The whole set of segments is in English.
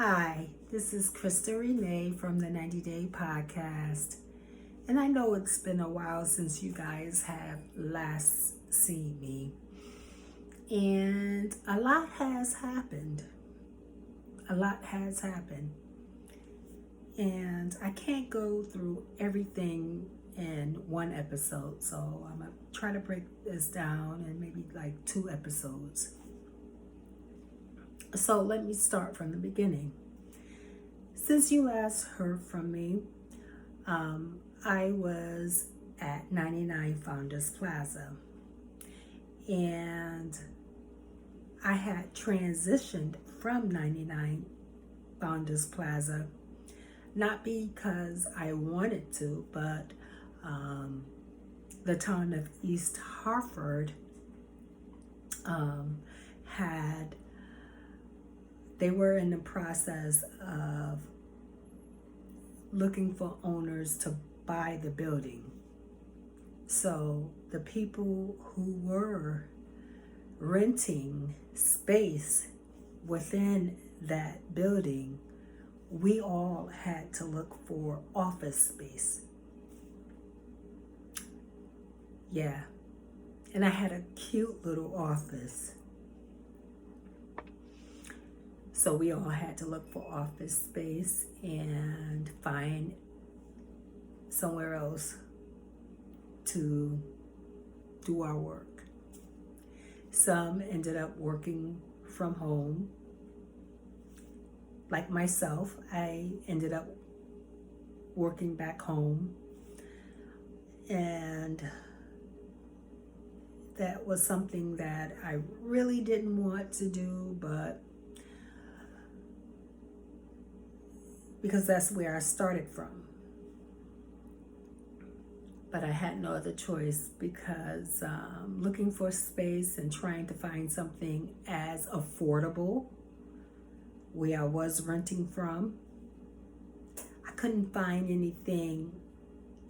Hi, this is Krista Renee from the 90 Day Podcast. And I know it's been a while since you guys have last seen me. And a lot has happened. A lot has happened. And I can't go through everything in one episode. So I'm going to try to break this down in maybe like 2 episodes. So let me start from the beginning. Since you last heard from me, I was at 99 Founders Plaza, and I had transitioned from 99 Founders Plaza, not because I wanted to, but the town of East Hartford they were in the process of looking for owners to buy the building. So the people who were renting space within that building, we all had to look for office space. Yeah. And I had a cute little office. So we all had to look for office space and find somewhere else to do our work. Some ended up working from home. Like myself, I ended up working back home. And that was something that I really didn't want to do, but because that's where I started from. But I had no other choice because looking for space and trying to find something as affordable where I was renting from, I couldn't find anything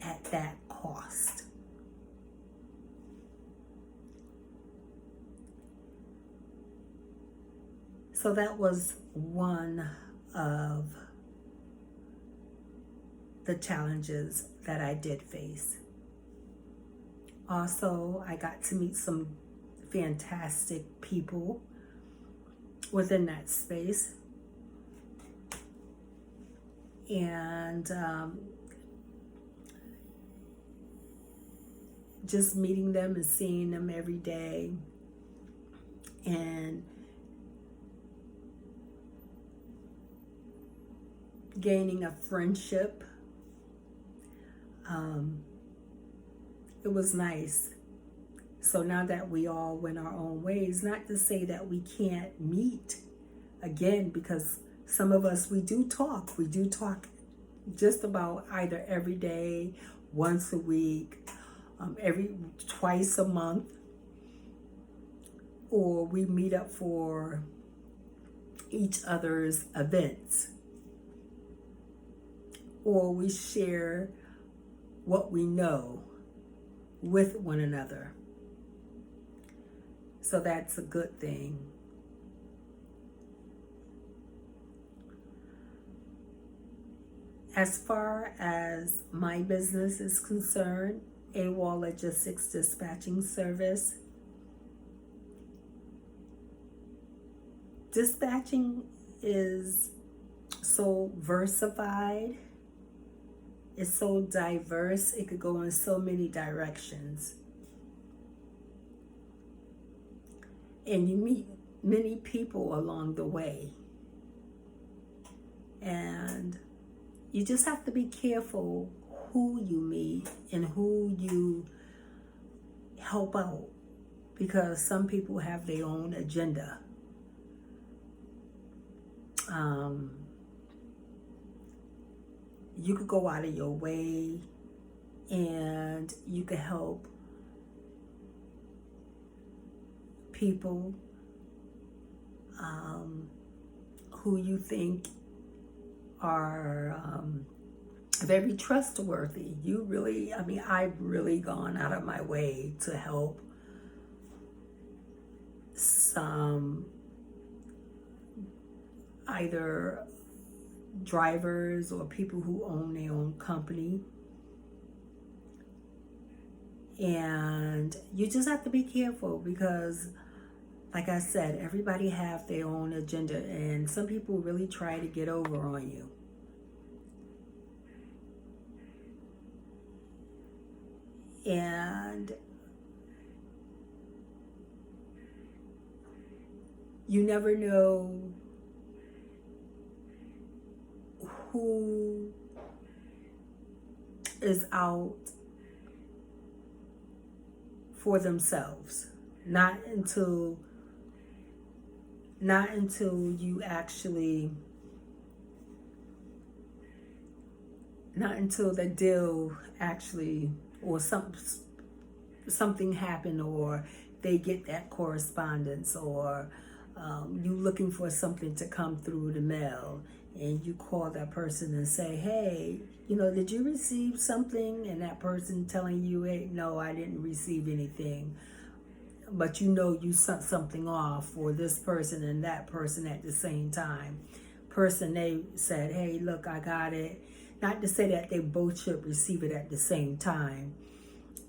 at that cost. So that was one of the challenges that I did face. Also, I got to meet some fantastic people within that space. And just meeting them and seeing them every day and gaining a friendship. It was nice. So now that we all went our own ways, not to say that we can't meet again, because some of us, we do talk just about either every day, once a week, twice a month, or we meet up for each other's events, or we share what we know with one another. So that's a good thing. As far as my business is concerned, AWOL Logistics Dispatching Service, dispatching is so versified. It's so diverse. It could go in so many directions. And you meet many people along the way. And you just have to be careful who you meet and who you help out, because some people have their own agenda. You could go out of your way and you could help people who you think are very trustworthy. I've really gone out of my way to help some either drivers or people who own their own company. And you just have to be careful because, like I said, everybody have their own agenda, and some people really try to get over on you. And you never know who is out for themselves. Not until you actually, not until the deal actually, or something happened, or they get that correspondence, or you looking for something to come through the mail, and you call that person and say, hey, did you receive something? And that person telling you, hey, no, I didn't receive anything. But you sent something off for this person and that person at the same time. Person A said, hey, look, I got it. Not to say that they both should receive it at the same time,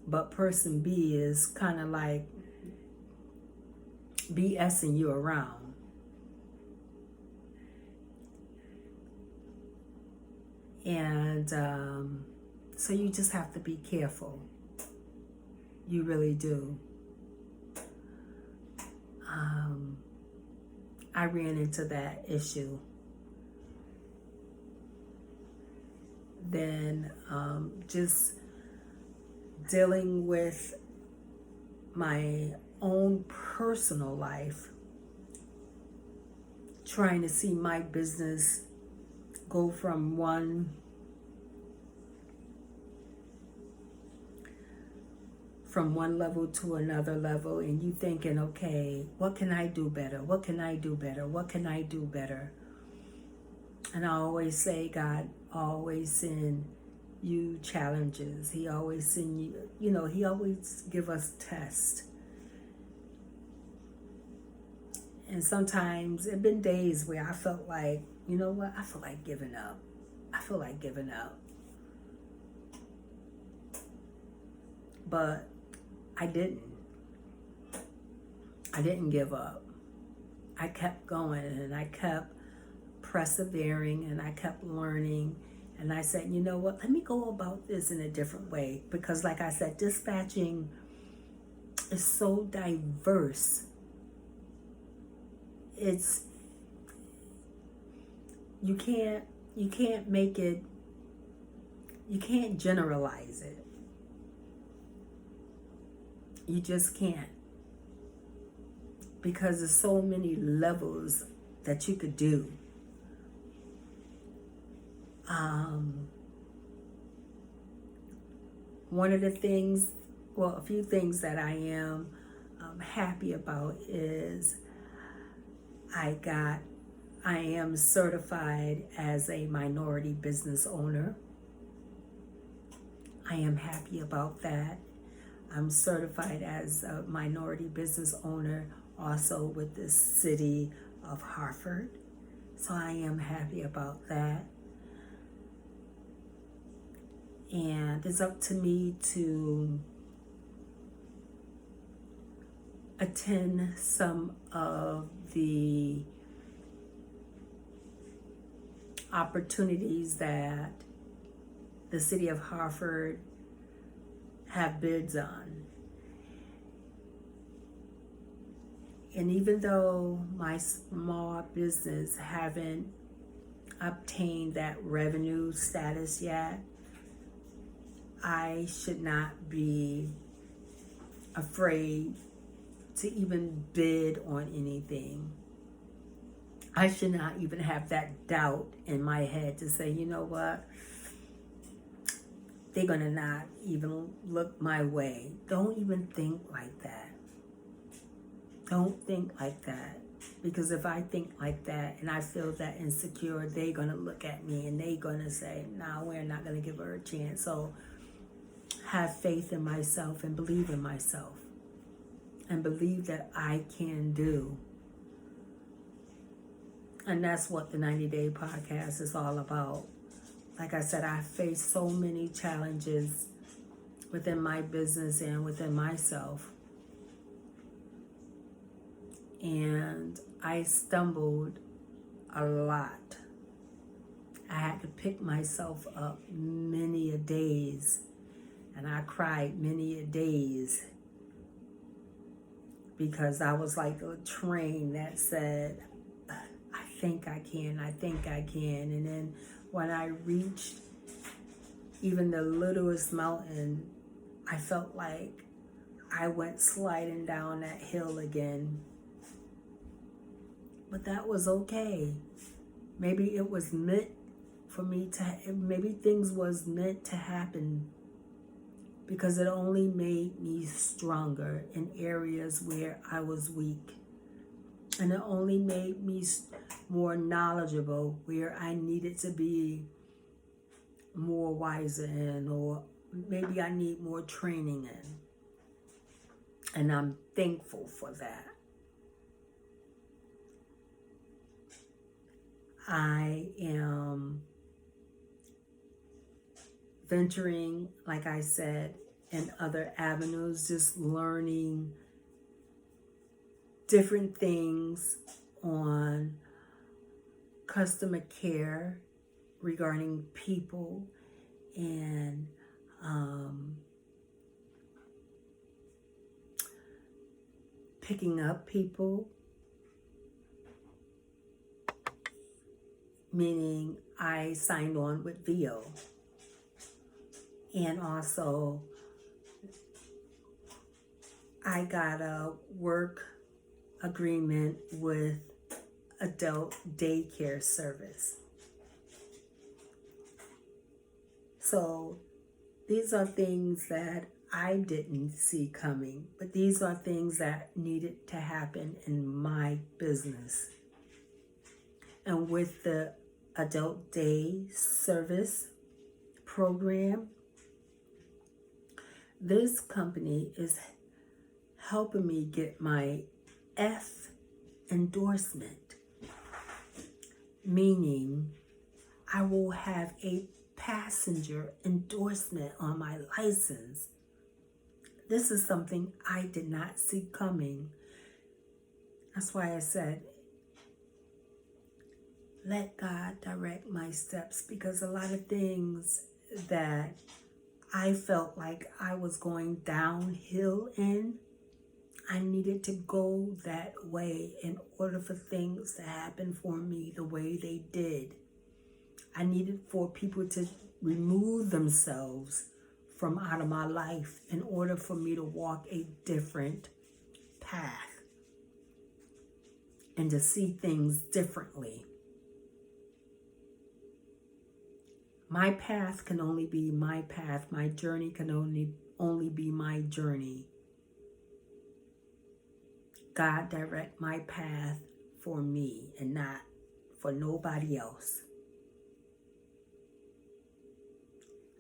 but person B is kind of like BSing you around. And so you just have to be careful. You really do. I ran into that issue. Then just dealing with my own personal life, trying to see my business go from one level to another level, and you thinking, okay, what can I do better? What can I do better? What can I do better? And I always say, God always send you challenges. He always send you, he always give us tests. And sometimes it been days where I felt like, I feel like giving up. But I didn't give up. I kept going, and I kept persevering, and I kept learning. And I said, you know what, let me go about this in a different way. Because like I said, dispatching is so diverse. You can't make it, you can't generalize it. You just can't. Because there's so many levels that you could do. One of the things, a few things that I am happy about is I am certified as a minority business owner. I am happy about that. I'm certified as a minority business owner also with the city of Hartford. So I am happy about that. And it's up to me to attend some of the opportunities that the city of Hartford have bids on. And even though my small business haven't obtained that revenue status yet, I should not be afraid to even bid on anything. I should not even have that doubt in my head to say, you know what, they're gonna not even look my way. Don't even think like that. Don't think like that. Because if I think like that and I feel that insecure, they're gonna look at me and they're gonna say, nah, we're not gonna give her a chance. So have faith in myself and believe in myself. And believe that I can do. And that's what the 90-day podcast is all about. Like I said, I faced so many challenges within my business and within myself. And I stumbled a lot. I had to pick myself up many a days, and I cried many a days because I was like a train that said, I think I can, I think I can. And then when I reached even the littlest mountain, I felt like I went sliding down that hill again. But that was okay. Maybe it was meant for me to, maybe things was meant to happen, because it only made me stronger in areas where I was weak. And it only made me more knowledgeable where I needed to be more wiser in, or maybe I need more training in. And I'm thankful for that. I am venturing, like I said, in other avenues, just learning different things on customer care regarding people, and picking up people, meaning I signed on with VO. And also, I got a work agreement with adult daycare service. So these are things that I didn't see coming, but these are things that needed to happen in my business. And with the adult day service program, this company is helping me get my F endorsement, meaning I will have a passenger endorsement on my license. This is something I did not see coming. That's why I said, let God direct my steps, because a lot of things that I felt like I was going downhill in, I needed to go that way in order for things to happen for me the way they did. I needed for people to remove themselves from out of my life in order for me to walk a different path and to see things differently. My path can only be my path. My journey can only be my journey. God direct my path for me and not for nobody else.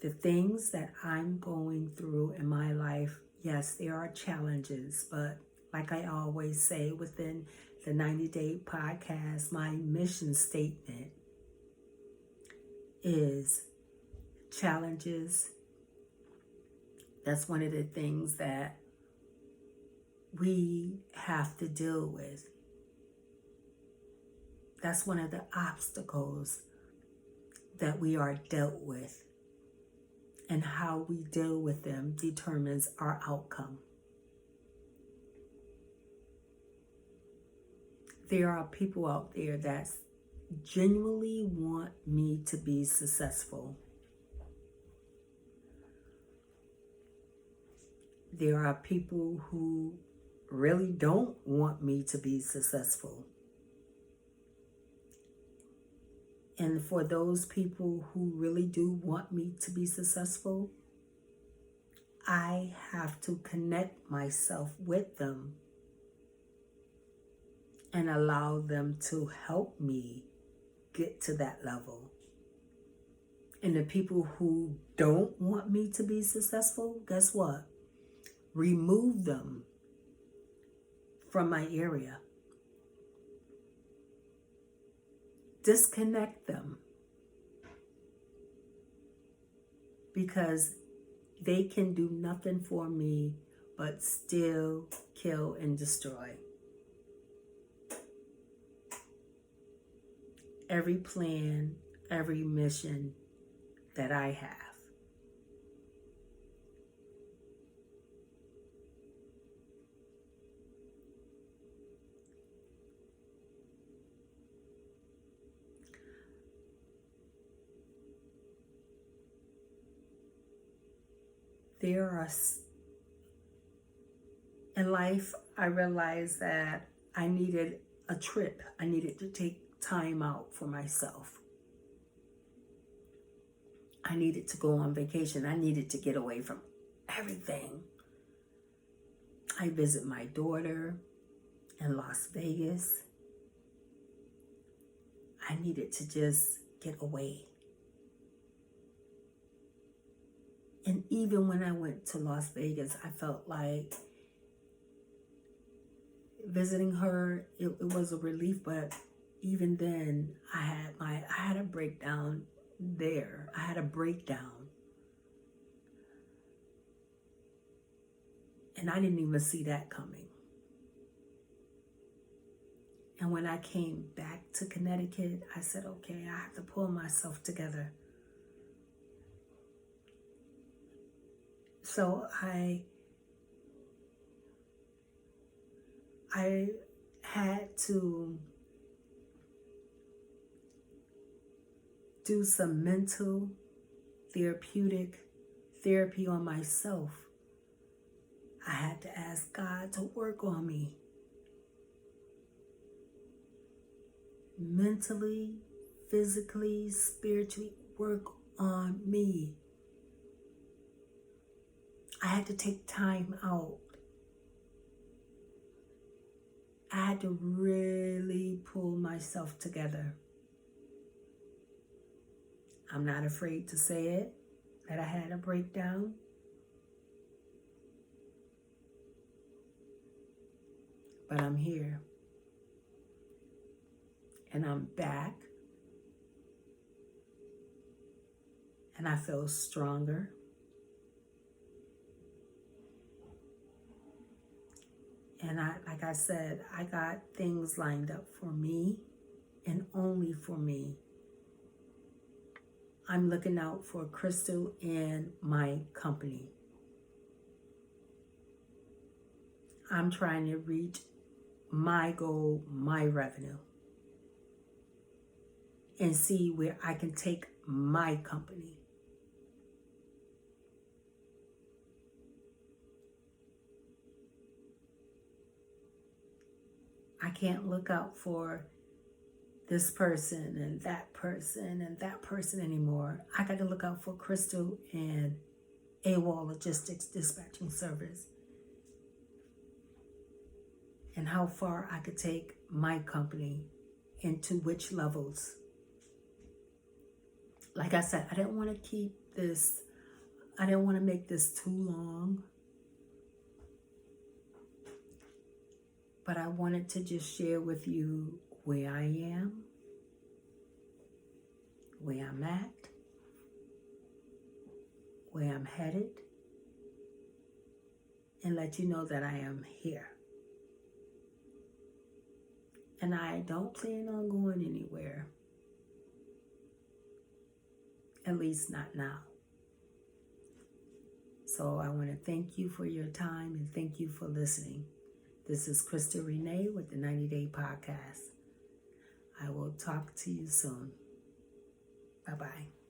The things that I'm going through in my life, yes, there are challenges, but like I always say within the 90-day podcast, my mission statement is challenges. That's one of the things that we have to deal with. That's one of the obstacles that we are dealt with. And how we deal with them determines our outcome. There are people out there that genuinely want me to be successful. There are people who really don't want me to be successful. And for those people who really do want me to be successful, I have to connect myself with them and allow them to help me get to that level. And the people who don't want me to be successful, guess what? Remove them from my area. disconnect them, because they can do nothing for me but still kill and destroy every plan, every mission that I have. There are, in life, I realized that I needed a trip. I needed to take time out for myself. I needed to go on vacation. I needed to get away from everything. I visit my daughter in Las Vegas. I needed to just get away. And even when I went to Las Vegas, I felt like visiting her, it was a relief, but even then I had a breakdown there. I had a breakdown. And I didn't even see that coming. And when I came back to Connecticut, I said, okay, I have to pull myself together. So I had to do some mental therapy on myself. I had to ask God to work on me. Mentally, physically, spiritually, work on me. I had to take time out. I had to really pull myself together. I'm not afraid to say it, that I had a breakdown. But I'm here. And I'm back. And I feel stronger. And like I said, I got things lined up for me and only for me. I'm looking out for Crystal and my company. I'm trying to reach my goal, my revenue, and see where I can take my company. I can't look out for this person and that person anymore. I got to look out for Crystal and AWOL Logistics Dispatching Service, and how far I could take my company into which levels. Like I said, I didn't want to make this too long, but I wanted to just share with you where I am, where I'm at, where I'm headed, and let you know that I am here. And I don't plan on going anywhere, at least not now. So I want to thank you for your time and thank you for listening. This is Krista Renee with the 90 Day Podcast. I will talk to you soon. Bye-bye.